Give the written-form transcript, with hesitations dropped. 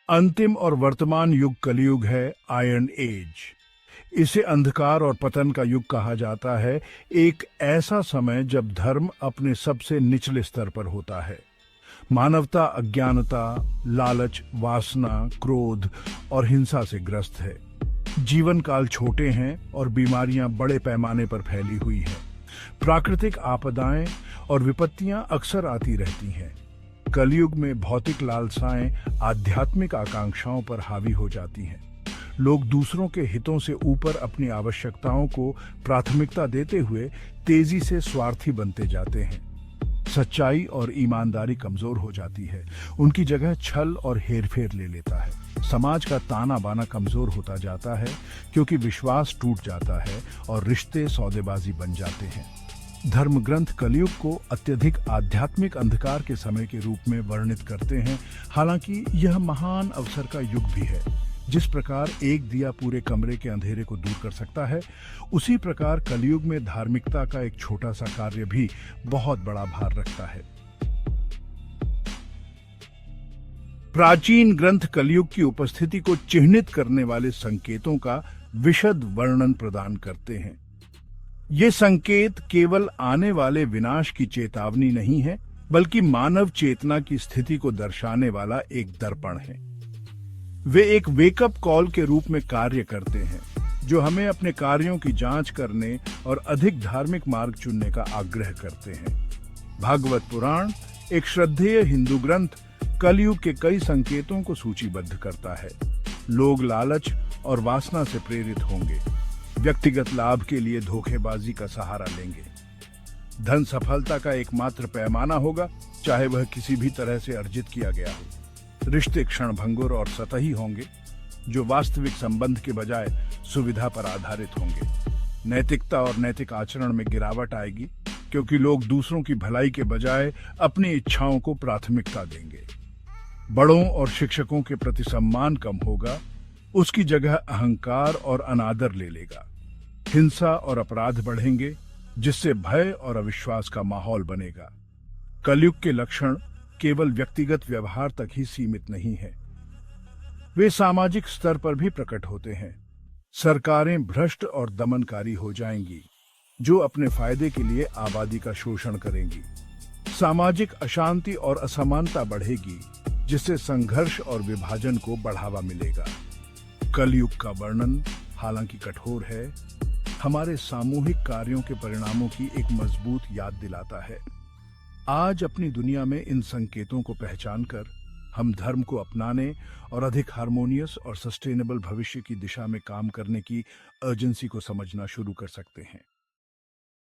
अंतिम और वर्तमान युग कलयुग है, आयरन एज। इसे अंधकार और पतन का युग कहा जाता है। एक ऐसा समय जब धर्म अपने सबसे निचले स्तर पर होता है। मानवता अज्ञानता, लालच, वासना, क्रोध और हिंसा से ग्रस्त है। जीवन काल छोटे हैं और बीमारियां बड़े पैमाने पर फैली हुई हैं। प्राकृतिक आपदाएं और विपत्तियां अक्सर आती रहती हैं। कलयुग में भौतिक लालसाएं आध्यात्मिक आकांक्षाओं पर हावी हो जाती हैं। लोग दूसरों के हितों से ऊपर अपनी आवश्यकताओं को प्राथमिकता देते हुए तेजी से स्वार्थी बनते जाते हैं। सच्चाई और ईमानदारी कमजोर हो जाती है। उनकी जगह छल और हेरफेर ले लेता है। समाज का ताना बाना कमजोर होता जाता है क्योंकि विश्वास टूट जाता है और रिश्ते सौदेबाजी बन जाते हैं। धर्म ग्रंथ कलयुग को अत्यधिक आध्यात्मिक अंधकार के समय के रूप में वर्णित करते हैं। हालांकि यह महान अवसर का युग भी है। जिस प्रकार एक दिया पूरे कमरे के अंधेरे को दूर कर सकता है, उसी प्रकार कलयुग में धार्मिकता का एक छोटा सा कार्य भी बहुत बड़ा भार रखता है। प्राचीन ग्रंथ कलयुग की उपस्थिति को चिह्नित करने वाले संकेतों का विशद वर्णन प्रदान करते हैं। ये संकेत केवल आने वाले विनाश की चेतावनी नहीं है, बल्कि मानव चेतना की स्थिति को दर्शाने वाला एक दर्पण है। वे एक वेकअप कॉल के रूप में कार्य करते हैं, जो हमें अपने कार्यों की जांच करने और अधिक धार्मिक मार्ग चुनने का आग्रह करते हैं। भागवत पुराण, एक श्रद्धेय हिंदू ग्रंथ, कलयुग के कई संकेतों को सूचीबद्ध करता है। लोग लालच और वासना से प्रेरित होंगे, व्यक्तिगत लाभ के लिए धोखेबाजी का सहारा लेंगे। धन सफलता का एकमात्र पैमाना होगा, चाहे वह किसी भी तरह से अर्जित किया गया हो। रिश्ते क्षणभंगुर और सतही होंगे, जो वास्तविक संबंध के बजाय सुविधा पर आधारित होंगे। नैतिकता और नैतिक आचरण में गिरावट आएगी, क्योंकि लोग दूसरों की भलाई के बजाय अपनी इच्छाओं को प्राथमिकता देंगे। बड़ों और शिक्षकों के प्रति सम्मान कम होगा, उसकी जगह अहंकार और अनादर ले लेगा। हिंसा और अपराध बढ़ेंगे, जिससे भय और अविश्वास का माहौल बनेगा। कलयुग के लक्षण केवल व्यक्तिगत व्यवहार तक ही सीमित नहीं है, वे सामाजिक स्तर पर भी प्रकट होते हैं। सरकारें भ्रष्ट और दमनकारी हो जाएंगी, जो अपने फायदे के लिए आबादी का शोषण करेंगी। सामाजिक अशांति और असमानता बढ़ेगी, जिससे संघर्ष और विभाजन को बढ़ावा मिलेगा। कलयुग का वर्णन हालांकि कठोर है, हमारे सामूहिक कार्यों के परिणामों की एक मजबूत याद दिलाता है। आज अपनी दुनिया में इन संकेतों को पहचानकर हम धर्म को अपनाने और अधिक हार्मोनियस और सस्टेनेबल भविष्य की दिशा में काम करने की अर्जेंसी को समझना शुरू कर सकते हैं।